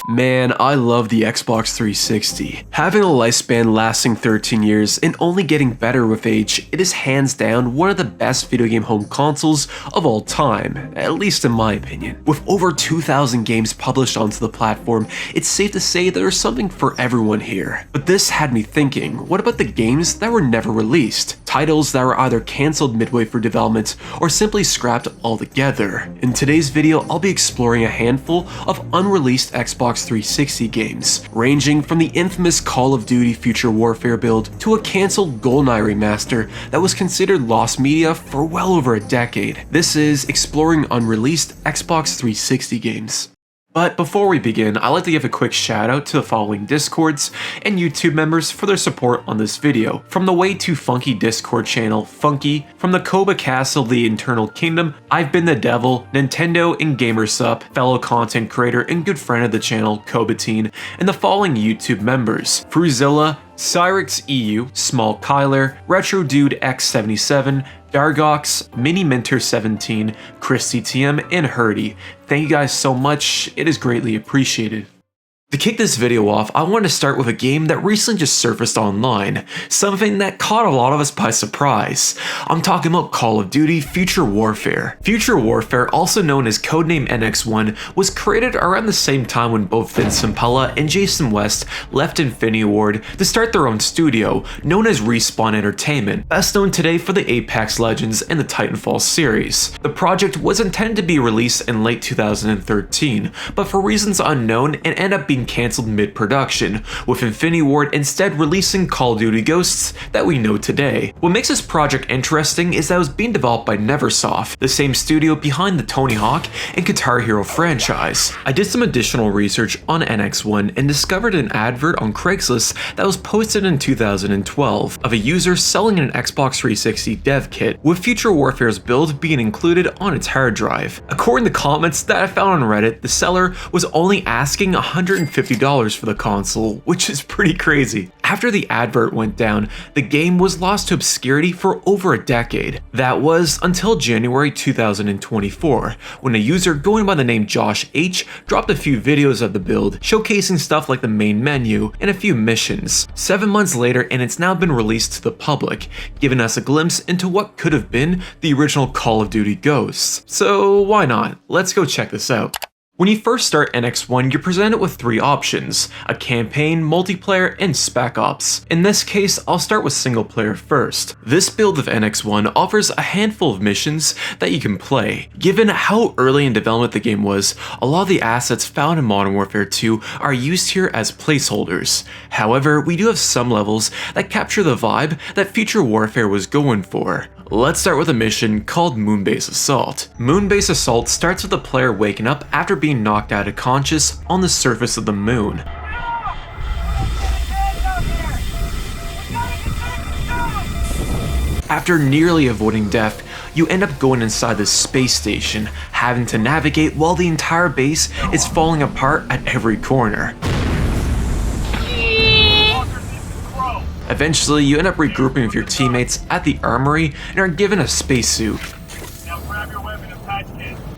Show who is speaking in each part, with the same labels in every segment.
Speaker 1: Man, I love the Xbox 360. Having a lifespan lasting 13 years and only getting better with age, it is hands down one of the best video game home consoles of all time, at least in my opinion. With over 2,000 games published onto the platform, it's safe to say there's something for everyone here. But this had me thinking, what about the games that were never released? Titles that were either cancelled midway through development or simply scrapped altogether. In today's video, I'll be exploring a handful of unreleased Xbox 360 games, ranging from the infamous Call of Duty Future Warfare build to a cancelled Goldeneye remaster that was considered lost media for well over a decade. This is exploring unreleased Xbox 360 games. But before we begin, I'd like to give a quick shout out to the following Discords and YouTube members for their support on this video. From the Way Too Funky Discord channel, Funky, from the Koba Castle, The Internal Kingdom, I've Been the Devil, Nintendo and Gamersup, fellow content creator and good friend of the channel, Kobatine, and the following YouTube members, Fruzilla, Cyrix EU, Small Kyler, Retro Dude X77, Dargox, Mini Minter 17, Christy TM, and Hurdy. Thank you guys so much, it is greatly appreciated. To kick this video off, I want to start with a game that recently just surfaced online, something that caught a lot of us by surprise. I'm talking about Call of Duty Future Warfare. Future Warfare, also known as codename NX1, was created around the same time when both Vince Zampella and Jason West left Infinity Ward to start their own studio, known as Respawn Entertainment, best known today for the Apex Legends and the Titanfall series. The project was intended to be released in late 2013, but for reasons unknown, it ended up being cancelled mid-production, with Infinity Ward instead releasing Call of Duty Ghosts that we know today. What makes this project interesting is that it was being developed by Neversoft, the same studio behind the Tony Hawk and Guitar Hero franchise. I did some additional research on NX1 and discovered an advert on Craigslist that was posted in 2012 of a user selling an Xbox 360 dev kit, with Future Warfare's build being included on its hard drive. According to comments that I found on Reddit, the seller was only asking $150 for the console, which is pretty crazy. After the advert went down, the game was lost to obscurity for over a decade. That was until January 2024, when a user going by the name Josh H dropped a few videos of the build, showcasing stuff like the main menu and a few missions. 7 months later, and it's now been released to the public, giving us a glimpse into what could have been the original Call of Duty Ghosts. So why not? Let's go check this out. When you first start NX1, you're presented with 3 options: a campaign, multiplayer, and spec ops. In this case, I'll start with single player first. This build of NX1 offers a handful of missions that you can play. Given how early in development the game was, a lot of the assets found in Modern Warfare 2 are used here as placeholders. However, we do have some levels that capture the vibe that Future Warfare was going for. Let's start with a mission called Moonbase Assault. Moonbase Assault starts with the player waking up after being knocked out of conscious on the surface of the moon. After nearly avoiding death, you end up going inside the space station, having to navigate while the entire base is falling apart at every corner. Eventually, you end up regrouping with your teammates at the armory and are given a spacesuit.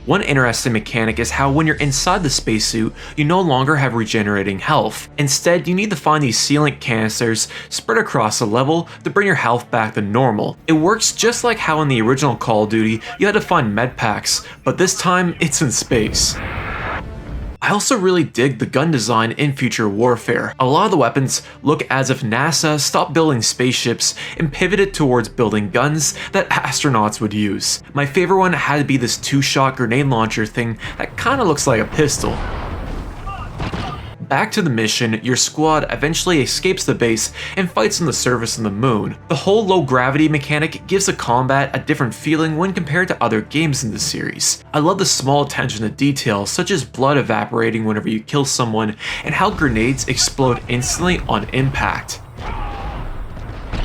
Speaker 1: One interesting mechanic is how when you're inside the spacesuit, you no longer have regenerating health. Instead, you need to find these sealant canisters spread across the level to bring your health back to normal. It works just like how in the original Call of Duty, you had to find med packs, but this time it's in space. I also really dig the gun design in Future Warfare. A lot of the weapons look as if NASA stopped building spaceships and pivoted towards building guns that astronauts would use. My favorite one had to be this 2-shot grenade launcher thing that kinda looks like a pistol. Back to the mission, your squad eventually escapes the base and fights on the surface of the moon. The whole low gravity mechanic gives the combat a different feeling when compared to other games in the series. I love the small attention to detail, such as blood evaporating whenever you kill someone, and how grenades explode instantly on impact.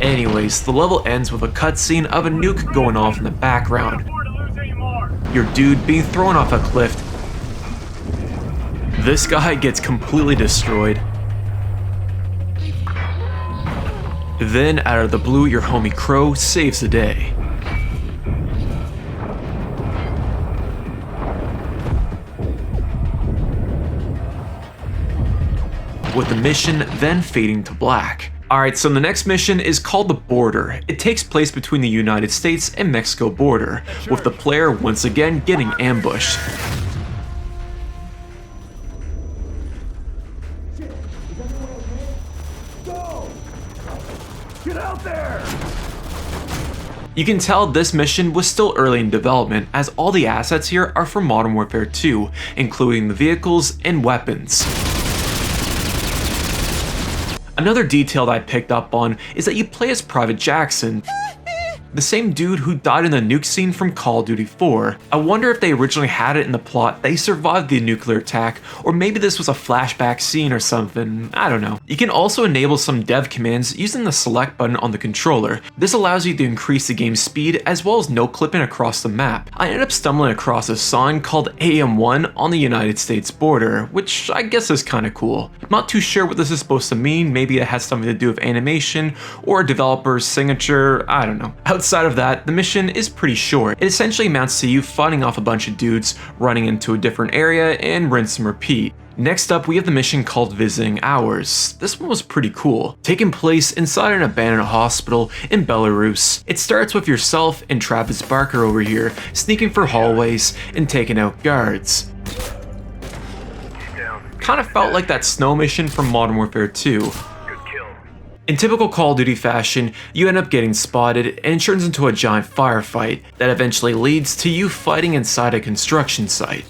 Speaker 1: Anyways, the level ends with a cutscene of a nuke going off in the background. Your dude being thrown off a cliff. This guy gets completely destroyed. Then, out of the blue, your homie Crow saves the day. with the mission then fading to black. Alright, so the next mission is called The Border. It takes place between the United States and Mexico border, with the player once again getting ambushed.
Speaker 2: Get out there!
Speaker 1: You can tell this mission was still early in development, as all the assets here are from Modern Warfare 2, including the vehicles and weapons. Another detail that I picked up on is that you play as Private Jackson, the same dude who died in the nuke scene from Call of Duty 4. I wonder if they originally had it in the plot that he survived the nuclear attack, or maybe this was a flashback scene or something, I don't know. You can also enable some dev commands using the select button on the controller. This allows you to increase the game's speed as well as no clipping across the map. I ended up stumbling across a sign called AM1 on the United States border, which I guess is kinda cool. I'm not too sure what this is supposed to mean, maybe it has something to do with animation or a developer's signature, I don't know. Outside of that, the mission is pretty short. It essentially amounts to you fighting off a bunch of dudes, running into a different area, and rinse and repeat. Next up, we have the mission called Visiting Hours. This one was pretty cool, taking place inside an abandoned hospital in Belarus. It starts with yourself and Travis Barker over here, sneaking for hallways and taking out guards. Kinda felt like that snow mission from Modern Warfare 2. In typical Call of Duty fashion, you end up getting spotted and it turns into a giant firefight that eventually leads to you fighting inside a construction site.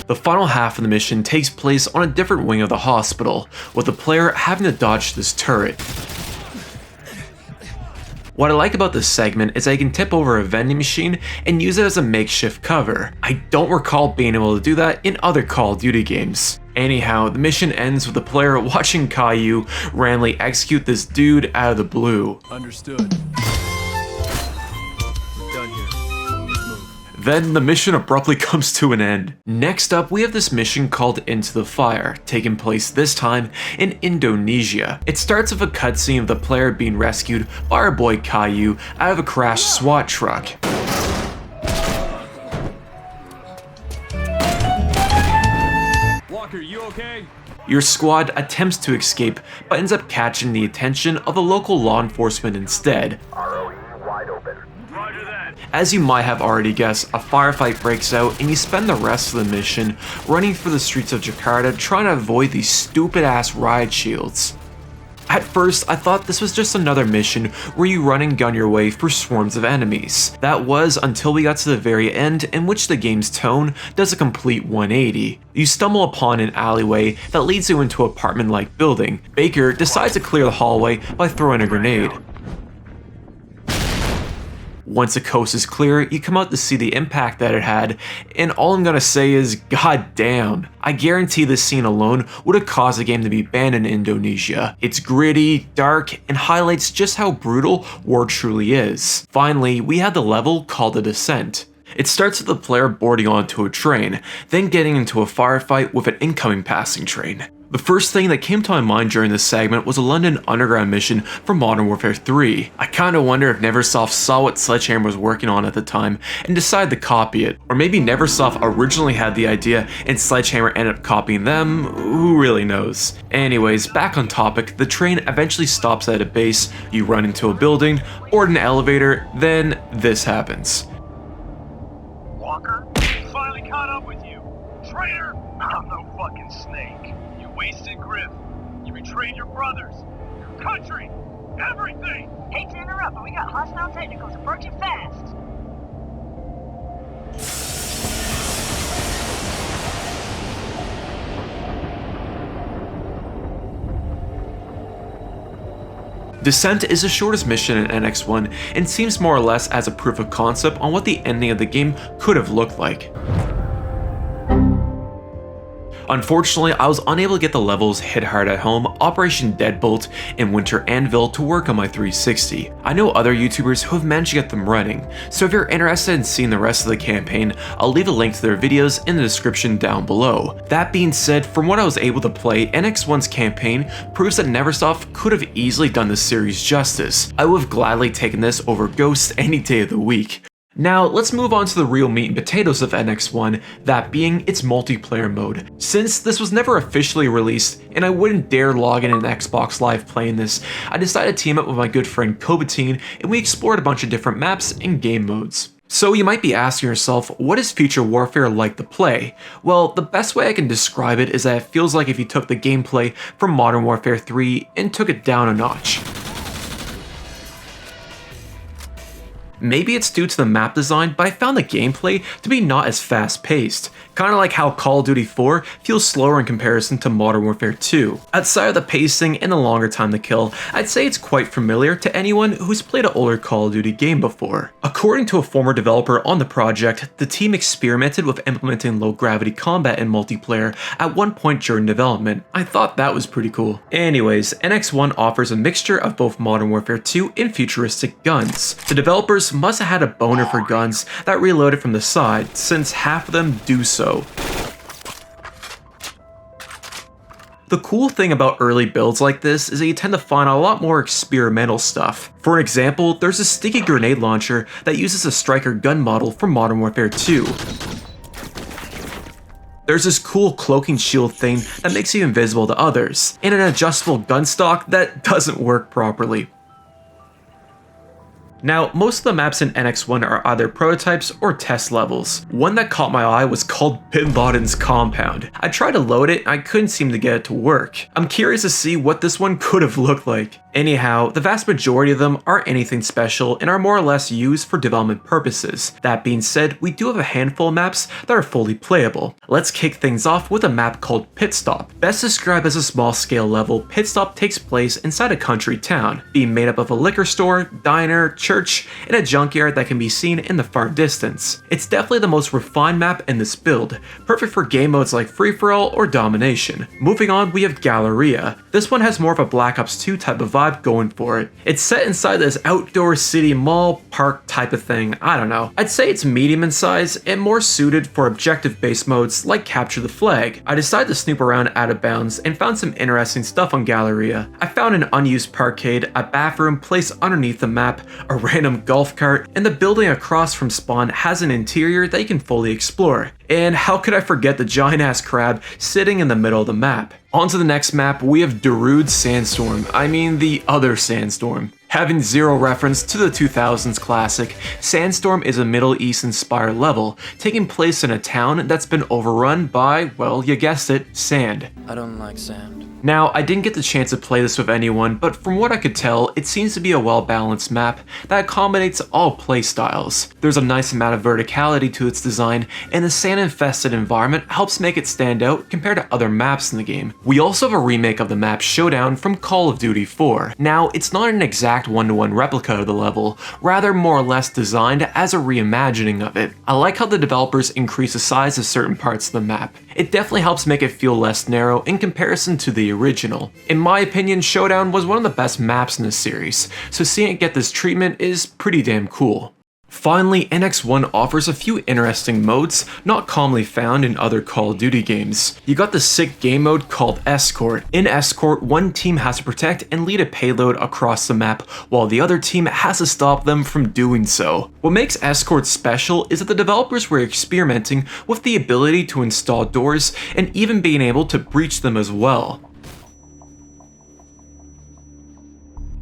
Speaker 1: The final half of the mission takes place on a different wing of the hospital, with the player having to dodge this turret. What I like about this segment is I can tip over a vending machine and use it as a makeshift cover. I don't recall being able to do that in other Call of Duty games. Anyhow, the mission ends with the player watching Caillou randomly execute this dude out of the blue.
Speaker 2: Understood. We're done here. Let's move.
Speaker 1: Then the mission abruptly comes to an end. Next up, we have this mission called Into the Fire, taking place this time in Indonesia. It starts with a cutscene of the player being rescued by our boy Caillou out of a crashed SWAT truck.
Speaker 2: Walker, you okay?
Speaker 1: Your squad attempts to escape, but ends up catching the attention of the local law enforcement instead.
Speaker 3: ROE wide open.
Speaker 2: Roger that.
Speaker 1: As you might have already guessed, a firefight breaks out and you spend the rest of the mission running through the streets of Jakarta trying to avoid these stupid ass riot shields. At first, I thought this was just another mission where you run and gun your way through swarms of enemies. That was until we got to the very end, in which the game's tone does a complete 180. You stumble upon an alleyway that leads you into an apartment-like building. Baker decides to clear the hallway by throwing a grenade. Once the coast is clear, you come out to see the impact that it had, and all I'm gonna say is, god damn. I guarantee this scene alone would have caused the game to be banned in Indonesia. It's gritty, dark, and highlights just how brutal war truly is. Finally, we have the level called The Descent. It starts with the player boarding onto a train, then getting into a firefight with an incoming passing train. The first thing that came to my mind during this segment was a London Underground mission from Modern Warfare 3. I kinda wonder if Neversoft saw what Sledgehammer was working on at the time and decided to copy it. Or maybe Neversoft originally had the idea and Sledgehammer ended up copying them, who really knows. Anyways, back on topic, the train eventually stops at a base, you run into a building, board an elevator, then this happens.
Speaker 3: Walker, finally caught up with you. Traitor! I'm no fucking snake. You wasted Griff. You betrayed your brothers, your country, everything!
Speaker 4: Hate to interrupt, but we got hostile technicals approaching fast.
Speaker 1: Descent is the shortest mission in NX1 and seems more or less as a proof of concept on what the ending of the game could have looked like. Unfortunately, I was unable to get the levels Hit Hard at Home, Operation Deadbolt, and Winter Anvil to work on my 360. I know other YouTubers who have managed to get them running, so if you're interested in seeing the rest of the campaign, I'll leave a link to their videos in the description down below. That being said, from what I was able to play, NX1's campaign proves that Neversoft could have easily done this series justice. I would have gladly taken this over Ghost any day of the week. Now, let's move on to the real meat and potatoes of NX1, that being its multiplayer mode. Since this was never officially released, and I wouldn't dare log in an Xbox Live playing this, I decided to team up with my good friend Kobatine, and we explored a bunch of different maps and game modes. So you might be asking yourself, what is Future Warfare like to play? Well, the best way I can describe it is that it feels like if you took the gameplay from Modern Warfare 3 and took it down a notch. Maybe it's due to the map design, but I found the gameplay to be not as fast paced. Kinda like how Call of Duty 4 feels slower in comparison to Modern Warfare 2. Outside of the pacing and the longer time to kill, I'd say it's quite familiar to anyone who's played an older Call of Duty game before. According to a former developer on the project, the team experimented with implementing low gravity combat in multiplayer at one point during development. I thought that was pretty cool. Anyways, NX1 offers a mixture of both Modern Warfare 2 and futuristic guns. The developers must have had a boner for guns that reloaded from the side, since half of them do so. The cool thing about early builds like this is that you tend to find a lot more experimental stuff. For an example, there's a sticky grenade launcher that uses a striker gun model from Modern Warfare 2. There's this cool cloaking shield thing that makes you invisible to others, and an adjustable gun stock that doesn't work properly. Now, most of the maps in NX1 are either prototypes or test levels. One that caught my eye was called Bin Laden's Compound. I tried to load it and I couldn't seem to get it to work. I'm curious to see what this one could have looked like. Anyhow, the vast majority of them aren't anything special and are more or less used for development purposes. That being said, we do have a handful of maps that are fully playable. Let's kick things off with a map called Pit Stop. Best described as a small scale level, Pit Stop takes place inside a country town, being made up of a liquor store, diner, church, and a junkyard that can be seen in the far distance. It's definitely the most refined map in this build, perfect for game modes like free-for-all or domination. Moving on, we have Galleria. This one has more of a Black Ops 2 type of vibe going for it. It's set inside this outdoor city mall park type of thing, I don't know. I'd say it's medium in size and more suited for objective based modes like Capture the Flag. I decided to snoop around out of bounds and found some interesting stuff on Galleria. I found an unused parkade, a bathroom placed underneath the map, a random golf cart, and the building across from spawn has an interior that you can fully explore. And how could I forget the giant ass crab sitting in the middle of the map? On to the next map, we have Darude Sandstorm. I mean the other Sandstorm. Having zero reference to the 2000s classic, Sandstorm is a Middle East inspired level, taking place in a town that's been overrun by, well, you guessed it, sand.
Speaker 5: I don't like sand.
Speaker 1: Now, I didn't get the chance to play this with anyone, but from what I could tell, it seems to be a well-balanced map that accommodates all playstyles. There's a nice amount of verticality to its design, and the sand-infested environment helps make it stand out compared to other maps in the game. We also have a remake of the map Shoutout from Call of Duty 4. Now, it's not an exact one-to-one replica of the level, rather more or less designed as a reimagining of it. I like how the developers increase the size of certain parts of the map. It definitely helps make it feel less narrow in comparison to the original. In my opinion, Showdown was one of the best maps in the series, so seeing it get this treatment is pretty damn cool. Finally, NX1 offers a few interesting modes not commonly found in other Call of Duty games. You got the sick game mode called Escort. In Escort, one team has to protect and lead a payload across the map, while the other team has to stop them from doing so. What makes Escort special is that the developers were experimenting with the ability to install doors and even being able to breach them as well.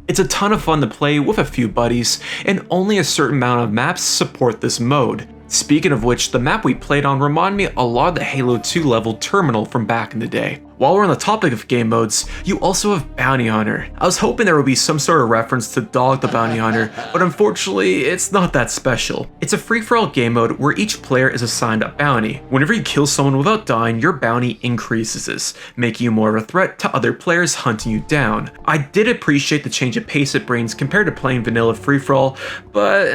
Speaker 1: It's a ton of fun to play with a few buddies, and only a certain amount of maps support this mode. Speaking of which, the map we played on reminded me a lot of the Halo 2 level Terminal from back in the day. While we're on the topic of game modes, you also have Bounty Hunter. I was hoping there would be some sort of reference to Dog the Bounty Hunter, but unfortunately, it's not that special. It's a free-for-all game mode where each player is assigned a bounty. Whenever you kill someone without dying, your bounty increases, making you more of a threat to other players hunting you down. I did appreciate the change of pace it brings compared to playing vanilla free-for-all, but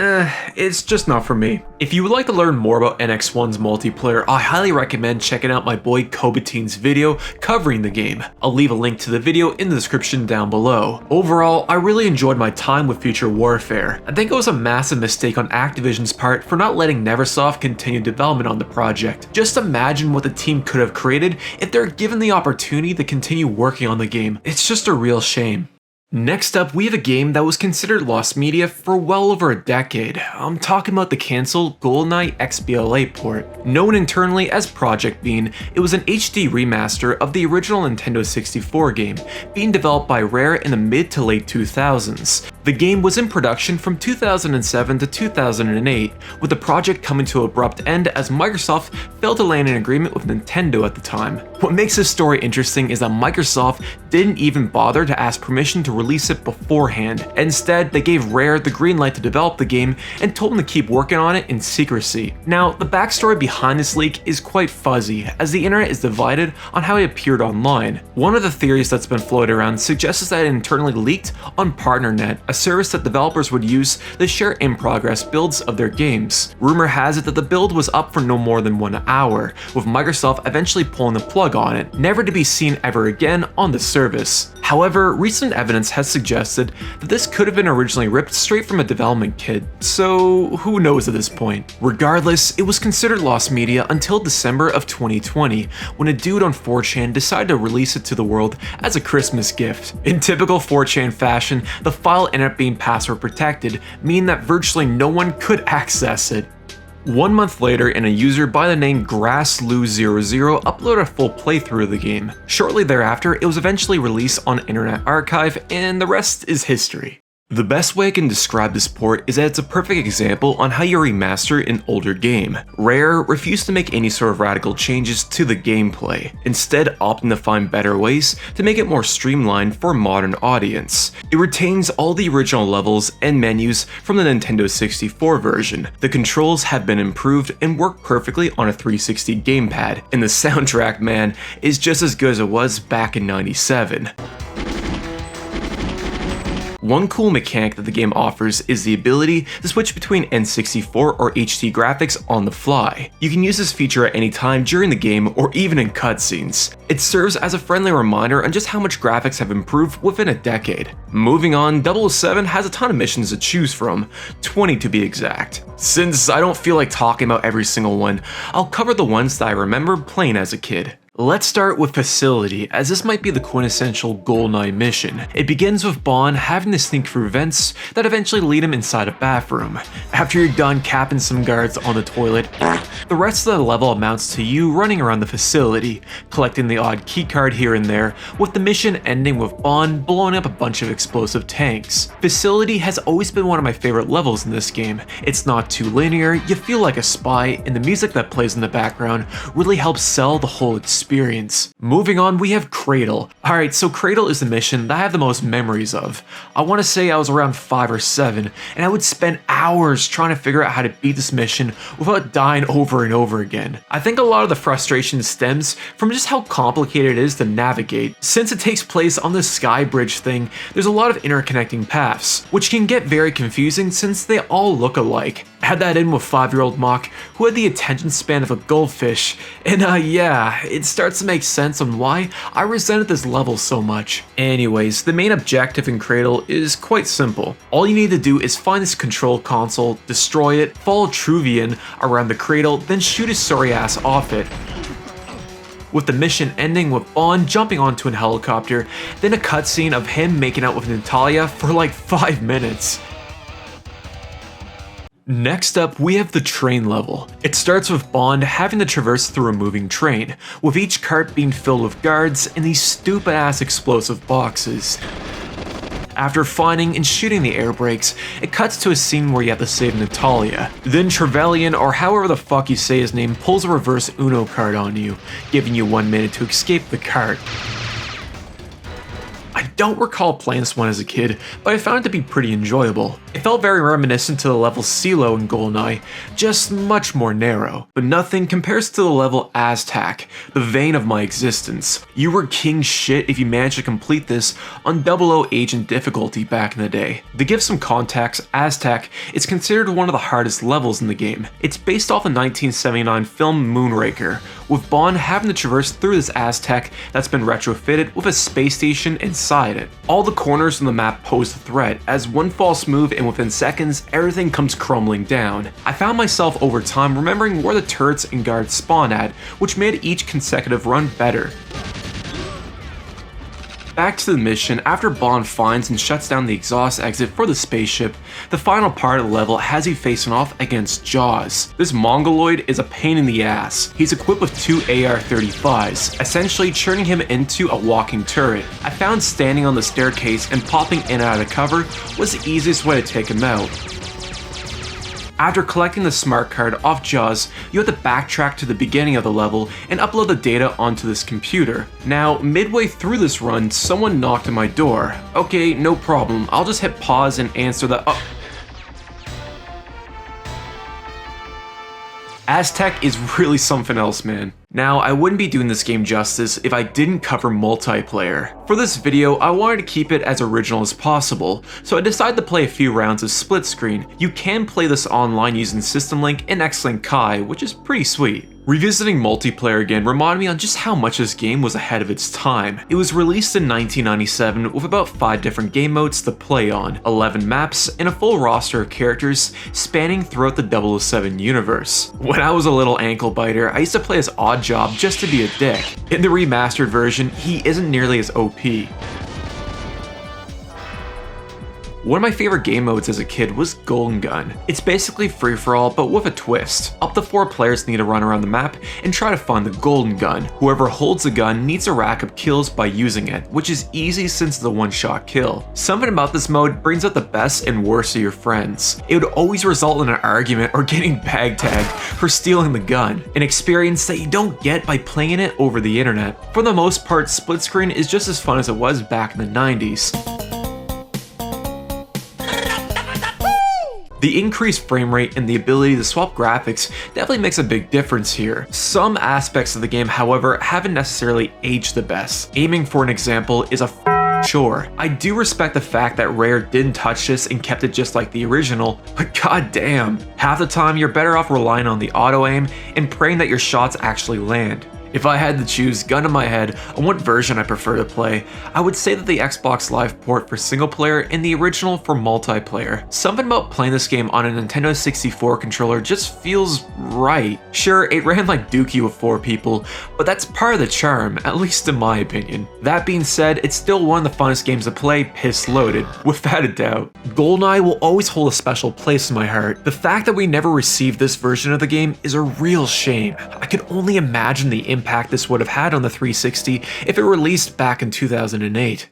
Speaker 1: it's just not for me. If you would like to learn more about NX1's multiplayer, I highly recommend checking out my boy Kobatine's video covering the game. I'll leave a link to the video in the description down below. Overall, I really enjoyed my time with Future Warfare. I think it was a massive mistake on Activision's part for not letting Neversoft continue development on the project. Just imagine what the team could have created if they're given the opportunity to continue working on the game. It's just a real shame. Next up, we have a game that was considered lost media for well over a decade. I'm talking about the cancelled Goldeneye XBLA port. Known internally as Project Bean, it was an HD remaster of the original Nintendo 64 game, being developed by Rare in the mid to late 2000s. The game was in production from 2007 to 2008, with the project coming to an abrupt end as Microsoft failed to land an agreement with Nintendo at the time. What makes this story interesting is that Microsoft didn't even bother to ask permission to release it beforehand. Instead, they gave Rare the green light to develop the game and told them to keep working on it in secrecy. Now, the backstory behind this leak is quite fuzzy, as the internet is divided on how it appeared online. One of the theories that's been floated around suggests that it internally leaked on PartnerNet, a service that developers would use to share in-progress builds of their games. Rumor has it that the build was up for no more than 1 hour, with Microsoft eventually pulling the plug on it, never to be seen ever again on the service. However, recent evidence has suggested that this could have been originally ripped straight from a development kit, so who knows at this point. Regardless, it was considered lost media until December of 2020, when a dude on 4chan decided to release it to the world as a Christmas gift. In typical 4chan fashion, the file ended up being password protected, meaning that virtually no one could access it. 1 month later, and a user by the name GrassLoo00 uploaded a full playthrough of the game. Shortly thereafter, it was eventually released on Internet Archive, and the rest is history. The best way I can describe this port is that it's a perfect example on how you remaster an older game. Rare refused to make any sort of radical changes to the gameplay, instead opting to find better ways to make it more streamlined for a modern audience. It retains all the original levels and menus from the Nintendo 64 version. The controls have been improved and work perfectly on a 360 gamepad, and the soundtrack, man, is just as good as it was back in '97. One cool mechanic that the game offers is the ability to switch between N64 or HD graphics on the fly. You can use this feature at any time during the game or even in cutscenes. It serves as a friendly reminder on just how much graphics have improved within a decade. Moving on, 007 has a ton of missions to choose from, 20 to be exact. Since I don't feel like talking about every single one, I'll cover the ones that I remember playing as a kid. Let's start with Facility, as this might be the quintessential Goldeneye mission. It begins with Bond having to sneak through vents that eventually lead him inside a bathroom. After you're done capping some guards on the toilet, the rest of the level amounts to you running around the facility, collecting the odd keycard here and there, with the mission ending with Bond blowing up a bunch of explosive tanks. Facility has always been one of my favorite levels in this game. It's not too linear, you feel like a spy, and the music that plays in the background really helps sell the whole experience. Moving on, we have Cradle. Alright, so Cradle is the mission that I have the most memories of. I want to say I was around 5 or 7, and I would spend hours trying to figure out how to beat this mission without dying over and over again. I think a lot of the frustration stems from just how complicated it is to navigate. Since it takes place on the sky bridge thing, there's a lot of interconnecting paths, which can get very confusing since they all look alike. Add that in with 5-year-old Mock, who had the attention span of a goldfish, and yeah, it starts to make sense on why I resented this level so much. Anyways, the main objective in Cradle is quite simple. All you need to do is find this control console, destroy it, follow Truvian around the Cradle, then shoot his sorry ass off it. With the mission ending with Bond jumping onto a helicopter, then a cutscene of him making out with Natalia for like 5 minutes. Next up, we have the train level. It starts with Bond having to traverse through a moving train, with each cart being filled with guards and these stupid ass explosive boxes. After finding and shooting the air brakes, it cuts to a scene where you have to save Natalia. Then Trevelyan, or however the fuck you say his name, pulls a reverse Uno card on you, giving you 1 minute to escape the cart. I don't recall playing this one as a kid, but I found it to be pretty enjoyable. It felt very reminiscent to the level CeeLo in Goldeneye, just much more narrow. But nothing compares to the level AZTEC, the vein of my existence. You were king shit if you managed to complete this on 00 agent difficulty back in the day. To give some context, AZTEC is considered one of the hardest levels in the game. It's based off the 1979 film Moonraker, with Bond having to traverse through this AZTEC that's been retrofitted with a space station inside it. All the corners on the map pose a threat, as one false move and within seconds, everything comes crumbling down. I found myself over time remembering where the turrets and guards spawn at, which made each consecutive run better. Back to the mission, after Bond finds and shuts down the exhaust exit for the spaceship, the final part of the level has you facing off against Jaws. This mongoloid is a pain in the ass. He's equipped with 2 AR-35s, essentially turning him into a walking turret. I found standing on the staircase and popping in and out of cover was the easiest way to take him out. After collecting the smart card off Jaws, you have to backtrack to the beginning of the level and upload the data onto this computer. Now, midway through this run, someone knocked on my door. Okay, no problem, I'll just hit pause and answer the AZTEC is really something else, man. Now, I wouldn't be doing this game justice if I didn't cover multiplayer. For this video, I wanted to keep it as original as possible, so I decided to play a few rounds of split screen. You can play this online using System Link and Xlink Kai, which is pretty sweet. Revisiting multiplayer again reminded me on just how much this game was ahead of its time. It was released in 1997 with about 5 different game modes to play on, 11 maps, and a full roster of characters spanning throughout the 007 universe. When I was a little ankle biter, I used to play as Oddjob just to be a dick. In the remastered version, he isn't nearly as OP. One of my favorite game modes as a kid was Golden Gun. It's basically free-for-all, but with a twist. Up to 4 players need to run around the map and try to find the golden gun. Whoever holds the gun needs to rack up kills by using it, which is easy since it's a one-shot kill. Something about this mode brings out the best and worst of your friends. It would always result in an argument or getting bag tagged for stealing the gun, an experience that you don't get by playing it over the internet. For the most part, split screen is just as fun as it was back in the 90s. The increased frame rate and the ability to swap graphics definitely makes a big difference here. Some aspects of the game, however, haven't necessarily aged the best. Aiming, for an example, is a chore. I do respect the fact that Rare didn't touch this and kept it just like the original, but goddamn, half the time you're better off relying on the auto aim and praying that your shots actually land. If I had to choose, gun to my head, on what version I prefer to play, I would say that the Xbox Live port for single player and the original for multiplayer. Something about playing this game on a Nintendo 64 controller just feels right. Sure, it ran like Dookie with 4 people, but that's part of the charm, at least in my opinion. That being said, it's still one of the funnest games to play, piss loaded, without a doubt. Goldeneye will always hold a special place in my heart. The fact that we never received this version of the game is a real shame. I can only imagine the impact this would have had on the 360 if it released back in 2008.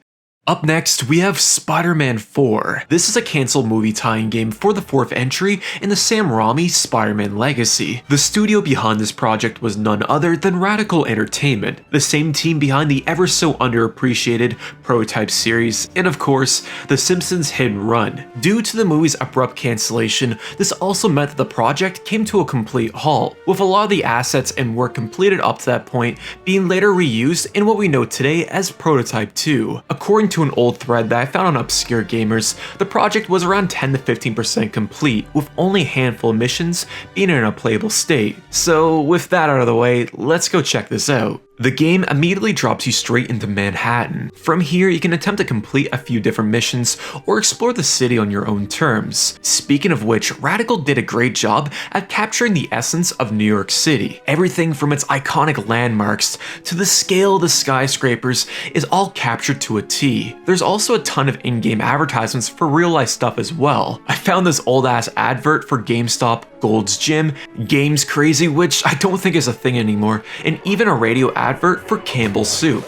Speaker 1: Up next, we have Spider-Man 4. This is a cancelled movie tie-in game for the 4th entry in the Sam Raimi Spider-Man legacy. The studio behind this project was none other than Radical Entertainment, the same team behind the ever so underappreciated Prototype series, and of course, The Simpsons Hit and Run. Due to the movie's abrupt cancellation, this also meant that the project came to a complete halt, with a lot of the assets and work completed up to that point being later reused in what we know today as Prototype 2. According to an old thread that I found on Obscure Gamers, the project was around 10 to 15% complete, with only a handful of missions being in a playable state. So with that out of the way, let's go check this out. The game immediately drops you straight into Manhattan. From here, you can attempt to complete a few different missions or explore the city on your own terms. Speaking of which, Radical did a great job at capturing the essence of New York City. Everything from its iconic landmarks to the scale of the skyscrapers is all captured to a T. There's also a ton of in-game advertisements for real-life stuff as well. I found this old-ass advert for GameStop, Gold's Gym, Games Crazy, which I don't think is a thing anymore, and even a radio advert for Campbell's Soup.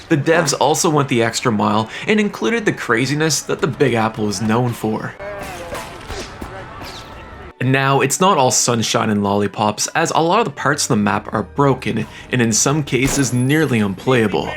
Speaker 1: The devs also went the extra mile and included the craziness that the Big Apple is known for. Now, it's not all sunshine and lollipops, as a lot of the parts of the map are broken, and in some cases nearly unplayable.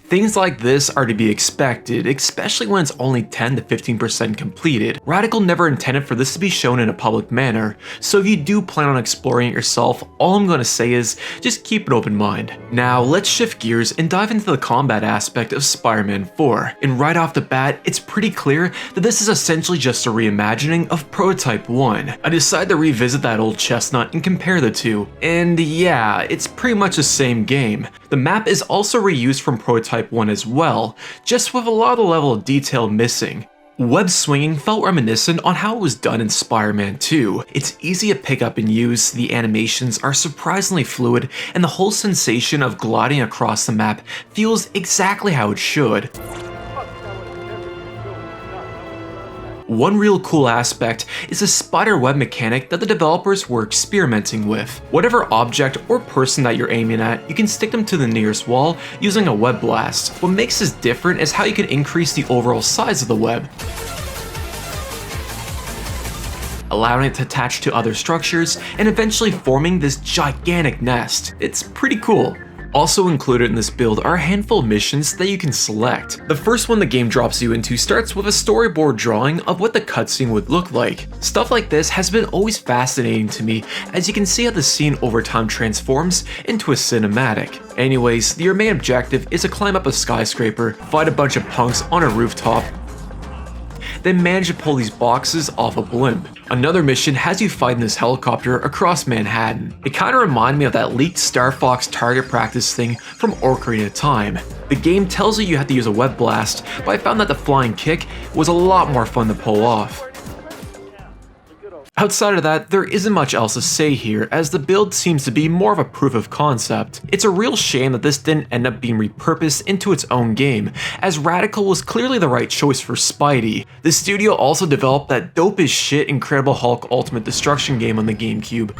Speaker 1: Things like this are to be expected, especially when it's only 10 to 15% completed. Radical never intended for this to be shown in a public manner, so if you do plan on exploring it yourself, all I'm going to say is just keep an open mind. Now, let's shift gears and dive into the combat aspect of Spider-Man 4. And right off the bat, it's pretty clear that this is essentially just a reimagining of Prototype 1. I decided to revisit that old chestnut and compare the two, and yeah, it's pretty much the same game. The map is also reused from Prototype 1 as well, just with a lot of the level of detail missing. Web swinging felt reminiscent on how it was done in Spider-Man 2. It's easy to pick up and use, the animations are surprisingly fluid, and the whole sensation of gliding across the map feels exactly how it should. One real cool aspect is the spider web mechanic that the developers were experimenting with. Whatever object or person that you're aiming at, you can stick them to the nearest wall using a web blast. What makes this different is how you can increase the overall size of the web, allowing it to attach to other structures and eventually forming this gigantic nest. It's pretty cool. Also included in this build are a handful of missions that you can select. The first one the game drops you into starts with a storyboard drawing of what the cutscene would look like. Stuff like this has been always fascinating to me, as you can see how the scene over time transforms into a cinematic. Anyways, your main objective is to climb up a skyscraper, fight a bunch of punks on a rooftop, then manage to pull these boxes off a blimp. Another mission has you fighting this helicopter across Manhattan. It kinda reminded me of that leaked Star Fox target practice thing from Ocarina of Time. The game tells you have to use a web blast, but I found that the flying kick was a lot more fun to pull off. Outside of that, there isn't much else to say here, as the build seems to be more of a proof of concept. It's a real shame that this didn't end up being repurposed into its own game, as Radical was clearly the right choice for Spidey. The studio also developed that dope as shit Incredible Hulk Ultimate Destruction game on the GameCube.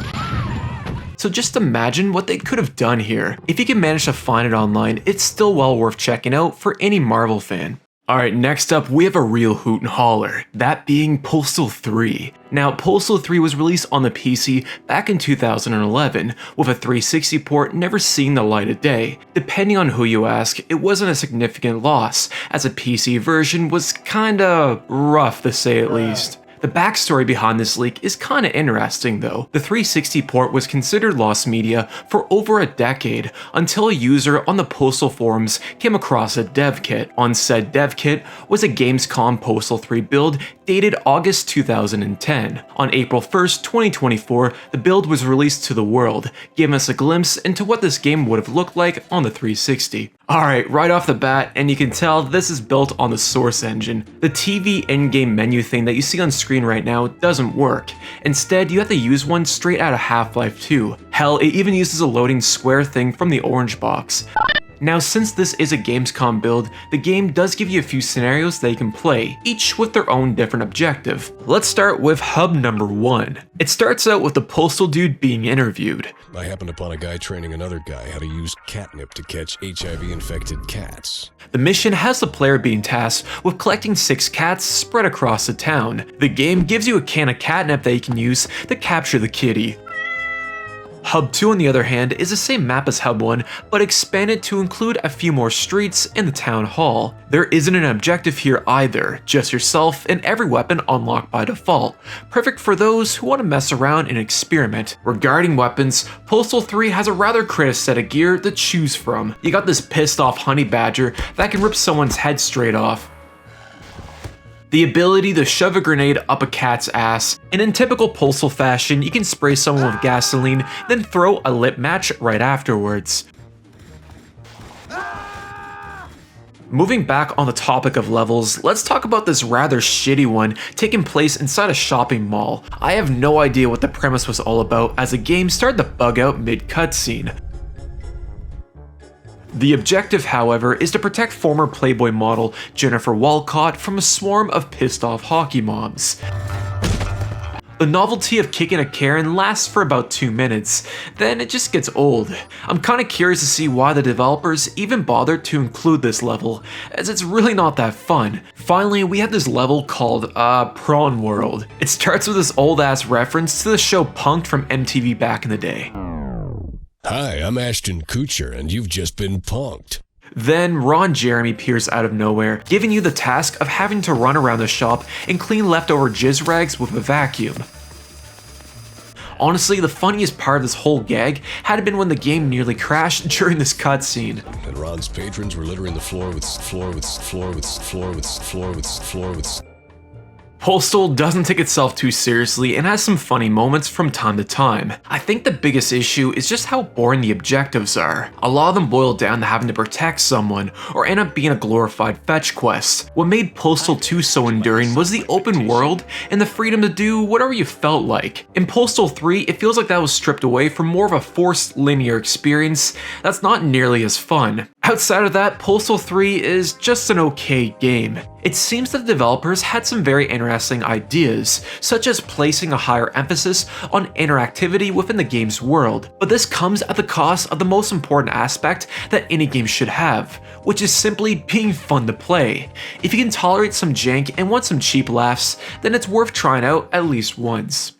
Speaker 1: So just imagine what they could have done here. If you can manage to find it online, it's still well worth checking out for any Marvel fan. Alright, next up we have a real hoot and holler, that being Postal 3. Now, Postal 3 was released on the PC back in 2011, with a 360 port never seeing the light of day. Depending on who you ask, it wasn't a significant loss, as the PC version was kinda rough to say at least. The backstory behind this leak is kinda interesting though. The 360 port was considered lost media for over a decade, until a user on the Postal forums came across a dev kit. On said dev kit was a Gamescom Postal 3 build dated August 2010. On April 1st, 2024, the build was released to the world, giving us a glimpse into what this game would have looked like on the 360. Alright, right off the bat, and you can tell this is built on the Source engine. The TV in-game menu thing that you see on screen right now doesn't work. Instead, you have to use one straight out of Half-Life 2. Hell, it even uses a loading square thing from the orange box. Now, since this is a Gamescom build, the game does give you a few scenarios that you can play, each with their own different objective. Let's start with hub number 1. It starts out with the Postal dude being interviewed.
Speaker 5: I happened upon a guy training another guy how to use catnip to catch HIV-infected cats.
Speaker 1: The mission has the player being tasked with collecting 6 cats spread across the town. The game gives you a can of catnip that you can use to capture the kitty. Hub 2 on the other hand is the same map as Hub 1, but expanded to include a few more streets in the town hall. There isn't an objective here either, just yourself and every weapon unlocked by default, perfect for those who want to mess around and experiment. Regarding weapons, Postal 3 has a rather creative set of gear to choose from. You got this pissed off honey badger that can rip someone's head straight off, the ability to shove a grenade up a cat's ass, and in typical Postal fashion, you can spray someone with gasoline, then throw a lit match right afterwards. Moving back on the topic of levels, let's talk about this rather shitty one taking place inside a shopping mall. I have no idea what the premise was all about, as the game started to bug out mid-cutscene. The objective, however, is to protect former Playboy model Jennifer Walcott from a swarm of pissed-off hockey moms. The novelty of kicking a Karen lasts for about 2 minutes, then it just gets old. I'm kinda curious to see why the developers even bothered to include this level, as it's really not that fun. Finally, we have this level called, Prawn World. It starts with this old-ass reference to the show Punk'd from MTV back in the day.
Speaker 5: Hi, I'm Ashton Kutcher, and you've just been punked.
Speaker 1: Then Ron Jeremy appears out of nowhere, giving you the task of having to run around the shop and clean leftover jizz rags with a vacuum. Honestly, the funniest part of this whole gag had been when the game nearly crashed during this cutscene.
Speaker 5: And Ron's patrons were littering the floor with.
Speaker 1: Postal doesn't take itself too seriously and has some funny moments from time to time. I think the biggest issue is just how boring the objectives are. A lot of them boil down to having to protect someone or end up being a glorified fetch quest. What made Postal 2 so enduring was the open world and the freedom to do whatever you felt like. In Postal 3, it feels like that was stripped away for more of a forced linear experience that's not nearly as fun. Outside of that, Postal 3 is just an okay game. It seems that the developers had some very interesting ideas, such as placing a higher emphasis on interactivity within the game's world, but this comes at the cost of the most important aspect that any game should have, which is simply being fun to play. If you can tolerate some jank and want some cheap laughs, then it's worth trying out at least once.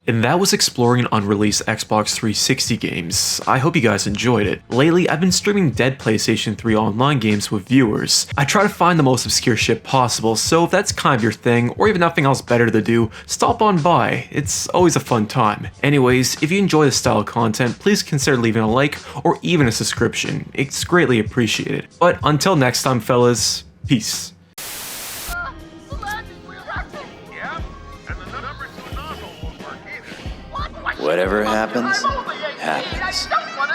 Speaker 1: And that was exploring unreleased Xbox 360 games. I hope you guys enjoyed it. Lately, I've been streaming dead PlayStation 3 online games with viewers. I try to find the most obscure shit possible, so if that's kind of your thing, or even nothing else better to do, stop on by. It's always a fun time. Anyways, if you enjoy this style of content, please consider leaving a like or even a subscription. It's greatly appreciated. But until next time, fellas, peace.
Speaker 6: Whatever happens, happens.